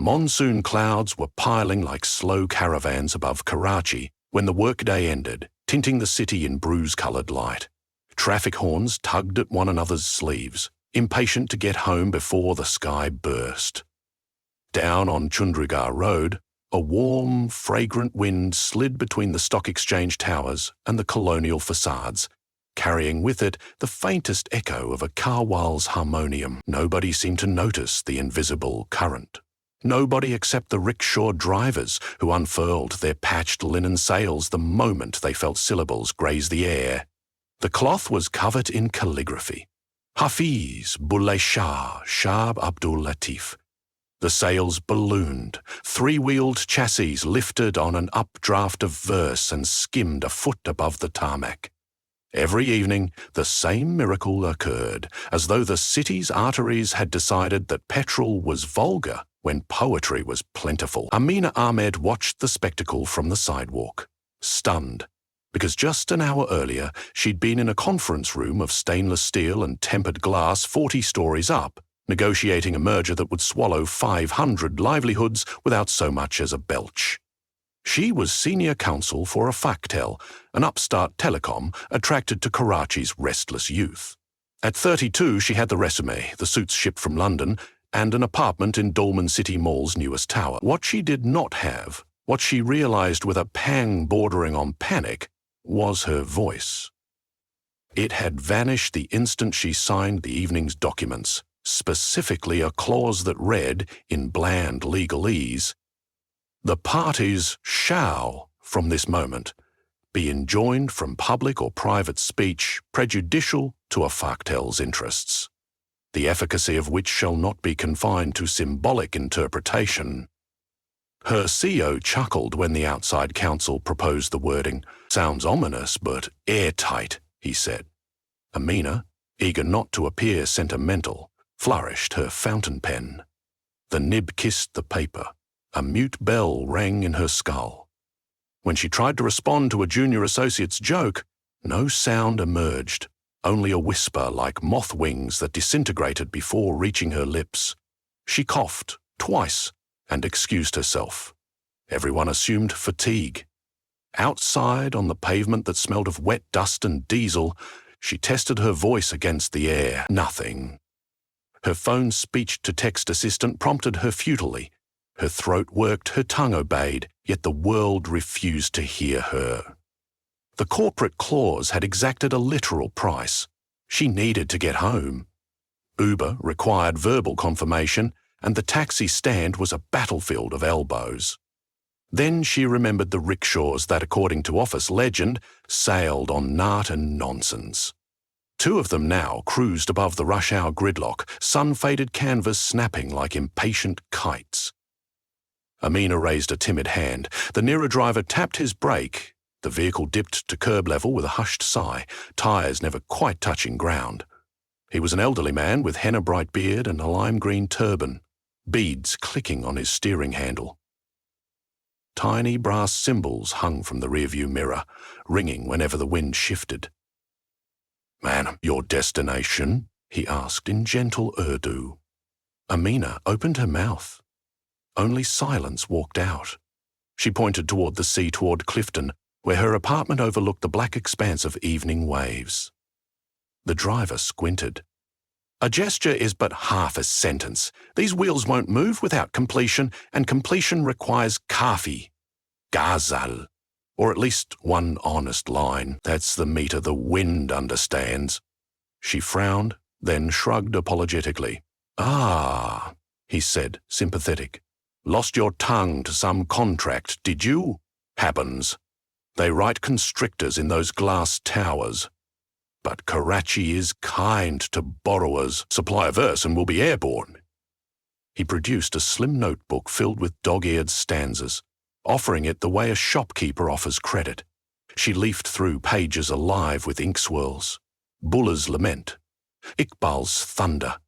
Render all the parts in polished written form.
Monsoon clouds were piling like slow caravans above Karachi when the workday ended, tinting the city in bruise-coloured light. Traffic horns tugged at one another's sleeves, impatient to get home before the sky burst. Down on Chundrigar Road, a warm, fragrant wind slid between the Stock Exchange towers and the colonial facades, carrying with it the faintest echo of a Karwal's harmonium. Nobody seemed to notice the invisible current. Nobody except the rickshaw drivers who unfurled their patched linen sails the moment they felt syllables graze the air. The cloth was covered in calligraphy. Hafiz, Bulleh Shah, Shab Abdul Latif. The sails ballooned, three-wheeled chassis lifted on an updraft of verse and skimmed a foot above the tarmac. Every evening, the same miracle occurred, as though the city's arteries had decided that petrol was vulgar when poetry was plentiful. Amina Ahmed watched the spectacle from the sidewalk, stunned, because just an hour earlier she'd been in a conference room of stainless steel and tempered glass 40 stories up, negotiating a merger that would swallow 500 livelihoods without so much as a belch. She was senior counsel for a Factel, an upstart telecom attracted to Karachi's restless youth. At 32, she had the resume, the suits shipped from London, and an apartment in Dolmen City Mall's newest tower. What she did not have, what she realized with a pang bordering on panic, was her voice. It had vanished the instant she signed the evening's documents, specifically a clause that read, in bland legalese, "The parties shall, from this moment, be enjoined from public or private speech prejudicial to a Factel's interests, the efficacy of which shall not be confined to symbolic interpretation." Her CEO chuckled when the outside counsel proposed the wording. "Sounds ominous, but airtight," he said. Amina, eager not to appear sentimental, flourished her fountain pen. The nib kissed the paper. A mute bell rang in her skull. When she tried to respond to a junior associate's joke, no sound emerged, only a whisper like moth wings that disintegrated before reaching her lips. She coughed twice and excused herself. Everyone assumed fatigue. Outside, on the pavement that smelled of wet dust and diesel, she tested her voice against the air. Nothing. Her phone's speech-to-text assistant prompted her futilely. Her throat worked, her tongue obeyed, yet the world refused to hear her. The corporate clause had exacted a literal price. She needed to get home. Uber required verbal confirmation, and the taxi stand was a battlefield of elbows. Then she remembered the rickshaws that, according to office legend, sailed on nart and nonsense. 2 of them now cruised above the rush-hour gridlock, sun-faded canvas snapping like impatient kites. Amina raised a timid hand. The nearer driver tapped his brake. The vehicle dipped to curb level with a hushed sigh, tyres never quite touching ground. He was an elderly man with henna-bright beard and a lime-green turban, beads clicking on his steering handle. Tiny brass cymbals hung from the rearview mirror, ringing whenever the wind shifted. "Man, your destination?" he asked in gentle Urdu. Amina opened her mouth. Only silence walked out. She pointed toward the sea toward Clifton, where her apartment overlooked the black expanse of evening waves. The driver squinted. "A gesture is but half a sentence. These wheels won't move without completion, and completion requires kafi, ghazal, or at least one honest line. That's the meter the wind understands." She frowned, then shrugged apologetically. "Ah," he said, sympathetic. "Lost your tongue to some contract, did you? Happens. They write constrictors in those glass towers. But Karachi is kind to borrowers. Supply a verse and we'll be airborne." He produced a slim notebook filled with dog-eared stanzas, offering it the way a shopkeeper offers credit. She leafed through pages alive with ink swirls. Bullah's lament, Iqbal's thunder,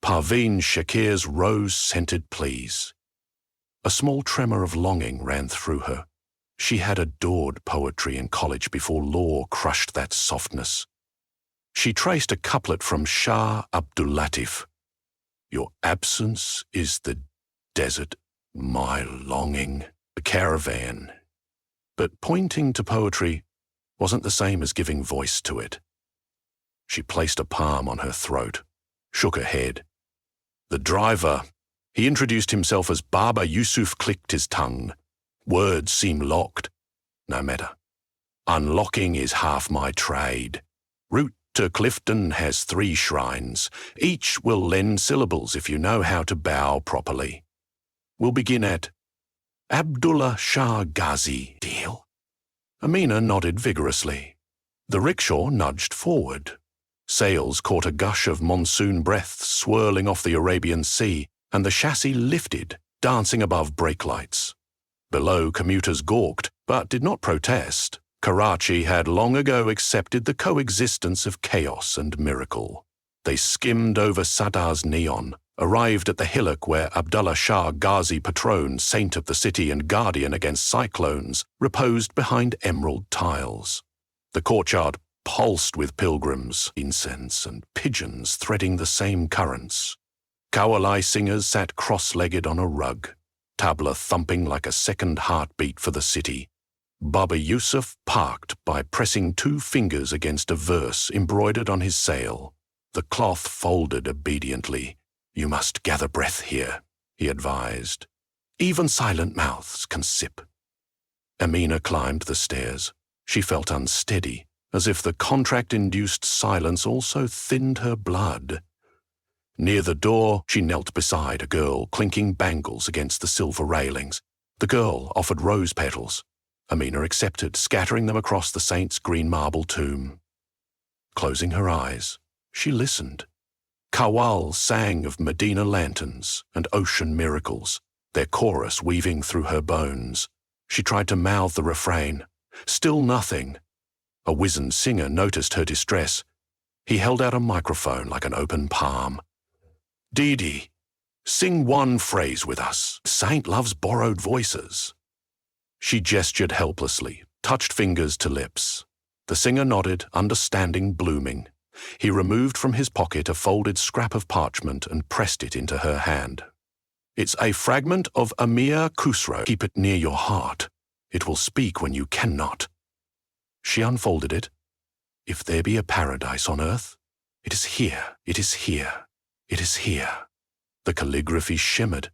Parveen Shakir's rose-scented pleas. A small tremor of longing ran through her. She had adored poetry in college before law crushed that softness. She traced a couplet from Shah Abdul Latif. "Your absence is the desert, my longing, the caravan. But pointing to poetry wasn't the same as giving voice to it. She placed a palm on her throat, shook her head. The driver, he introduced himself as Baba Yusuf, clicked his tongue. Words seem locked. No matter. Unlocking is half my trade. Route to Clifton has 3 shrines. Each will lend syllables if you know how to bow properly. We'll begin at Abdullah Shah Ghazi. Deal? Amina nodded vigorously. The rickshaw nudged forward. Sails caught a gush of monsoon breath swirling off the Arabian Sea, and the chassis lifted, dancing above brake lights. Below, commuters gawked, but did not protest. Karachi had long ago accepted the coexistence of chaos and miracle. They skimmed over Sadar's neon, arrived at the hillock where Abdullah Shah Ghazi, patron, saint of the city and guardian against cyclones, reposed behind emerald tiles. The courtyard pulsed with pilgrims, incense, and pigeons threading the same currents. Kawalai singers sat cross-legged on a rug, tabla thumping like a second heartbeat for the city. Baba Yusuf parked by pressing 2 fingers against a verse embroidered on his sail. The cloth folded obediently. You must gather breath here, he advised. Even silent mouths can sip. Amina climbed the stairs. She felt unsteady, as if the contract-induced silence also thinned her blood. Near the door, she knelt beside a girl clinking bangles against the silver railings. The girl offered rose petals. Amina accepted, scattering them across the saint's green marble tomb. Closing her eyes, she listened. Kawal sang of Medina lanterns and ocean miracles, their chorus weaving through her bones. She tried to mouth the refrain. Still nothing. A wizened singer noticed her distress. He held out a microphone like an open palm. Didi, sing one phrase with us. Saint loves borrowed voices. She gestured helplessly, touched fingers to lips. The singer nodded, understanding blooming. He removed from his pocket a folded scrap of parchment and pressed it into her hand. It's a fragment of Amir Khusro. Keep it near your heart. It will speak when you cannot. She unfolded it. If there be a paradise on earth, it is here, it is here, it is here. The calligraphy shimmered.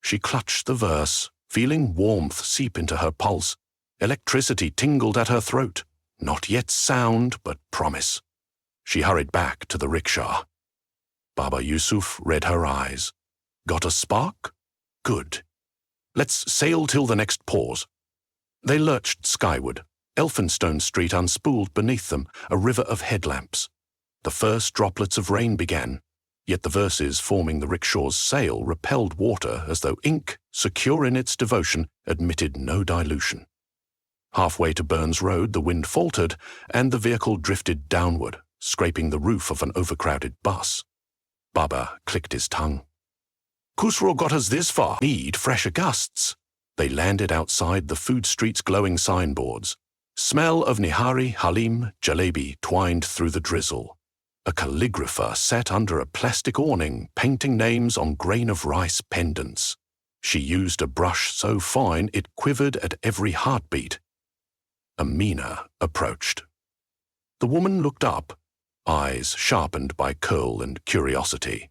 She clutched the verse, feeling warmth seep into her pulse. Electricity tingled at her throat. Not yet sound, but promise. She hurried back to the rickshaw. Baba Yusuf read her eyes. Got a spark? Good. Let's sail till the next pause. They lurched skyward. Elphinstone Street unspooled beneath them, a river of headlamps. The first droplets of rain began, yet the verses forming the rickshaw's sail repelled water as though ink, secure in its devotion, admitted no dilution. Halfway to Burns Road, the wind faltered, and the vehicle drifted downward, scraping the roof of an overcrowded bus. Baba clicked his tongue. Khusro got us this far. Need fresher gusts. They landed outside the food street's glowing signboards. Smell of nihari, halim, jalebi twined through the drizzle. A calligrapher sat under a plastic awning, painting names on grain of rice pendants. She used a brush so fine it quivered at every heartbeat. Amina approached. The woman looked up, eyes sharpened by curl and curiosity.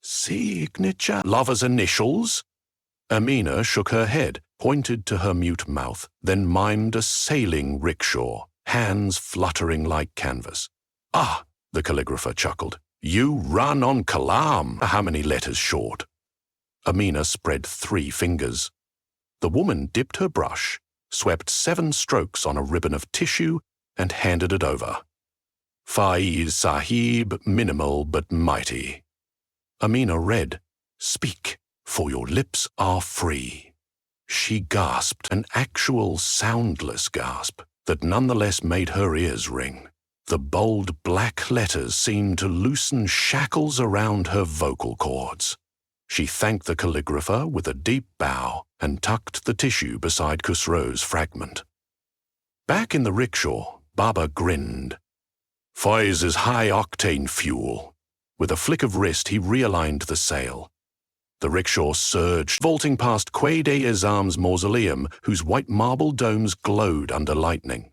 Signature? Lover's initials? Amina shook her head, pointed to her mute mouth, then mimed a sailing rickshaw, hands fluttering like canvas. Ah, the calligrapher chuckled. You run on kalam. How many letters short? Amina spread 3 fingers. The woman dipped her brush, swept 7 strokes on a ribbon of tissue, and handed it over. Faiz Sahib, minimal but mighty. Amina read, Speak, for your lips are free. She gasped, an actual soundless gasp that nonetheless made her ears ring. The bold black letters seemed to loosen shackles around her vocal cords. She thanked the calligrapher with a deep bow and tucked the tissue beside Khusro's fragment. Back in the rickshaw, Baba grinned. Faiz's high-octane fuel. With a flick of wrist, he realigned the sail. The rickshaw surged, vaulting past Quai-des-Armes mausoleum, whose white marble domes glowed under lightning.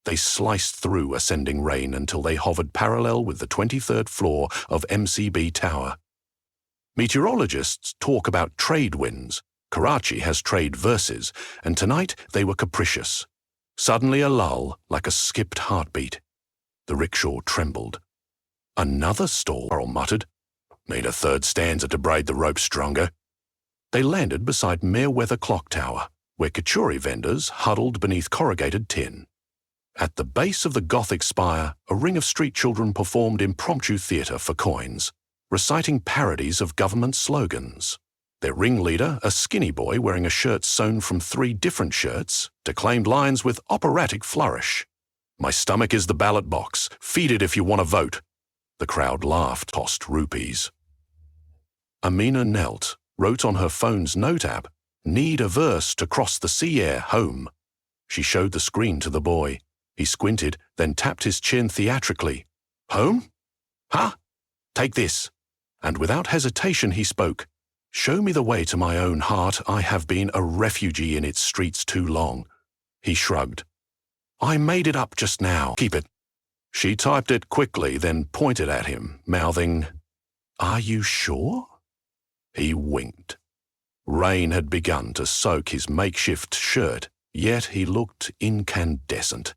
They sliced through ascending rain until they hovered parallel with the 23rd floor of MCB Tower. Meteorologists talk about trade winds. Karachi has trade verses, and tonight they were capricious. Suddenly a lull, like a skipped heartbeat. The rickshaw trembled. Another stall, Earl muttered. Need a third stanza to braid the rope stronger. They landed beside Meriwether Clock Tower, where Kachuri vendors huddled beneath corrugated tin. At the base of the Gothic spire, a ring of street children performed impromptu theatre for coins, reciting parodies of government slogans. Their ringleader, a skinny boy wearing a shirt sewn from 3 different shirts, declaimed lines with operatic flourish. My stomach is the ballot box. Feed it if you want to vote. The crowd laughed, tossed rupees. Amina knelt, wrote on her phone's note app, Need a verse to cross the sea air home. She showed the screen to the boy. He squinted, then tapped his chin theatrically. Home? Huh? Take this. And without hesitation he spoke. Show me the way to my own heart. I have been a refugee in its streets too long. He shrugged. I made it up just now. Keep it. She typed it quickly, then pointed at him, mouthing, Are you sure? He winked. Rain had begun to soak his makeshift shirt, yet he looked incandescent.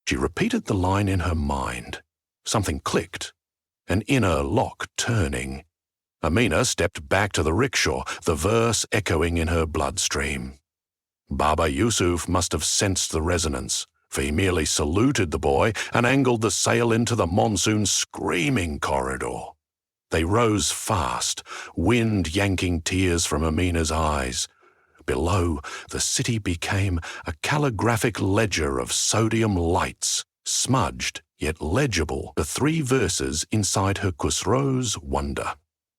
She repeated the line in her mind. Something clicked, an inner lock turning. Amina stepped back to the rickshaw, the verse echoing in her bloodstream. Baba Yusuf must have sensed the resonance, for he merely saluted the boy and angled the sail into the monsoon's screaming corridor. They rose fast, wind yanking tears from Amina's eyes. Below, the city became a calligraphic ledger of sodium lights, smudged yet legible, the 3 verses inside her Khusro's wonder.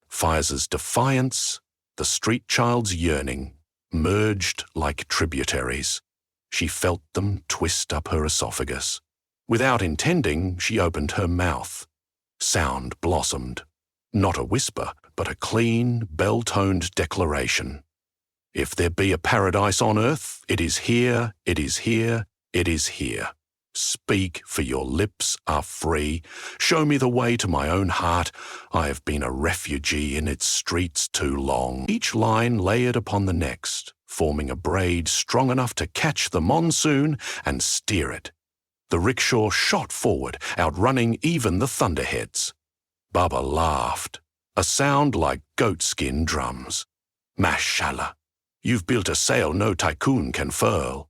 Faiza's defiance, the street child's yearning, merged like tributaries. She felt them twist up her esophagus. Without intending, she opened her mouth. Sound blossomed. Not a whisper, but a clean, bell-toned declaration. If there be a paradise on earth, it is here, it is here, it is here. Speak, for your lips are free. Show me the way to my own heart. I have been a refugee in its streets too long. Each line layered upon the next, forming a braid strong enough to catch the monsoon and steer it. The rickshaw shot forward, outrunning even the thunderheads. Baba laughed, a sound like goatskin drums. Mashallah, you've built a sail no tycoon can furl.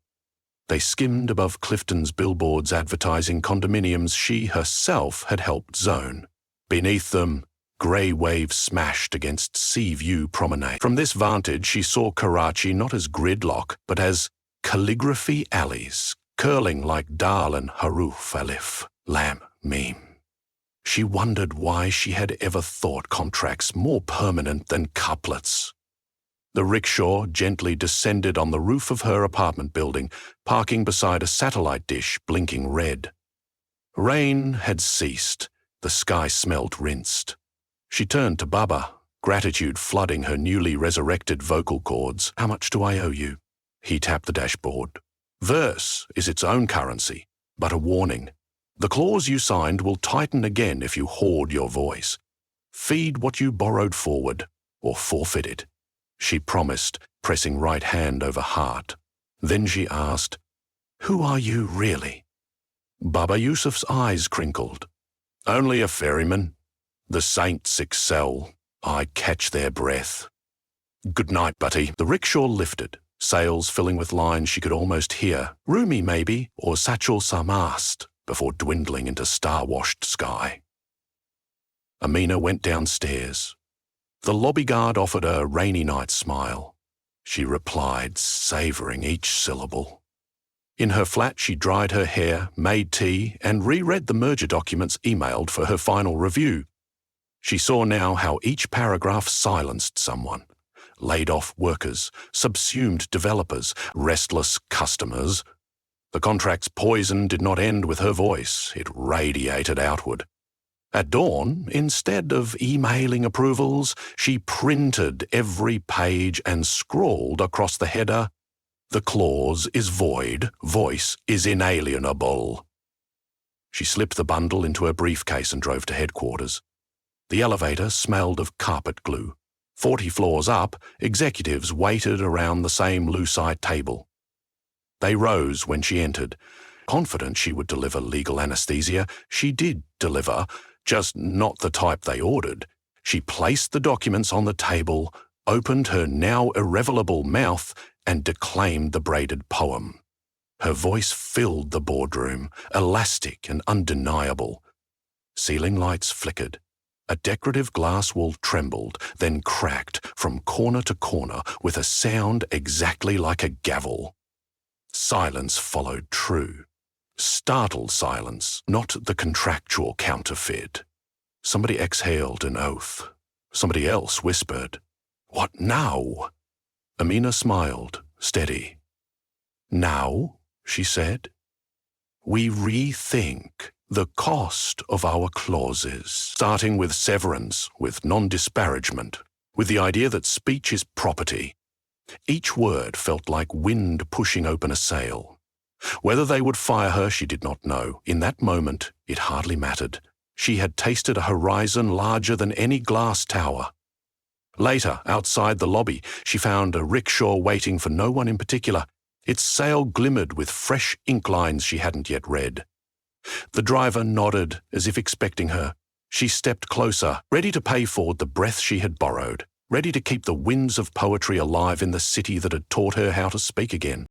They skimmed above Clifton's billboards advertising condominiums she herself had helped zone. Beneath them, grey waves smashed against Sea View Promenade. From this vantage, she saw Karachi not as gridlock, but as calligraphy alleys, curling like Dal and Haruf Alif, Lam, Mim. She wondered why she had ever thought contracts more permanent than couplets. The rickshaw gently descended on the roof of her apartment building, parking beside a satellite dish blinking red. Rain had ceased. The sky smelt rinsed. She turned to Baba, gratitude flooding her newly resurrected vocal cords. How much do I owe you? He tapped the dashboard. Verse is its own currency, but a warning. The clause you signed will tighten again if you hoard your voice. Feed what you borrowed forward, or forfeit it. She promised, pressing right hand over heart. Then she asked, Who are you really? Baba Yusuf's eyes crinkled. Only a ferryman. The saints excel. I catch their breath. Good night, Butty. The rickshaw lifted, sails filling with lines she could almost hear, Rumi maybe, or Satchel Samast, before dwindling into star-washed sky. Amina went downstairs. The lobby guard offered a rainy night smile. She replied, savouring each syllable. In her flat, she dried her hair, made tea, and reread the merger documents emailed for her final review. She saw now how each paragraph silenced someone. Laid-off workers, subsumed developers, restless customers. The contract's poison did not end with her voice. It radiated outward. At dawn, instead of emailing approvals, she printed every page and scrawled across the header, "The clause is void, voice is inalienable." She slipped the bundle into her briefcase and drove to headquarters. The elevator smelled of carpet glue. 40 floors up, executives waited around the same lucite table. They rose when she entered. Confident she would deliver legal anesthesia, she did deliver, just not the type they ordered. She placed the documents on the table, opened her now irrevelable mouth, and declaimed the braided poem. Her voice filled the boardroom, elastic and undeniable. Ceiling lights flickered. A decorative glass wall trembled, then cracked from corner to corner with a sound exactly like a gavel. Silence followed true. Startled silence, not the contractual counterfeit. Somebody exhaled an oath. Somebody else whispered, "What now?" Amina smiled, steady. "Now," she said, "we rethink the cost of our clauses, starting with severance, with non-disparagement, with the idea that speech is property." Each word felt like wind pushing open a sail. Whether they would fire her, she did not know. In that moment, it hardly mattered. She had tasted a horizon larger than any glass tower. Later, outside the lobby, she found a rickshaw waiting for no one in particular. Its sail glimmered with fresh ink lines she hadn't yet read. The driver nodded as if expecting her. She stepped closer, ready to pay forward the breath she had borrowed, ready to keep the winds of poetry alive in the city that had taught her how to speak again.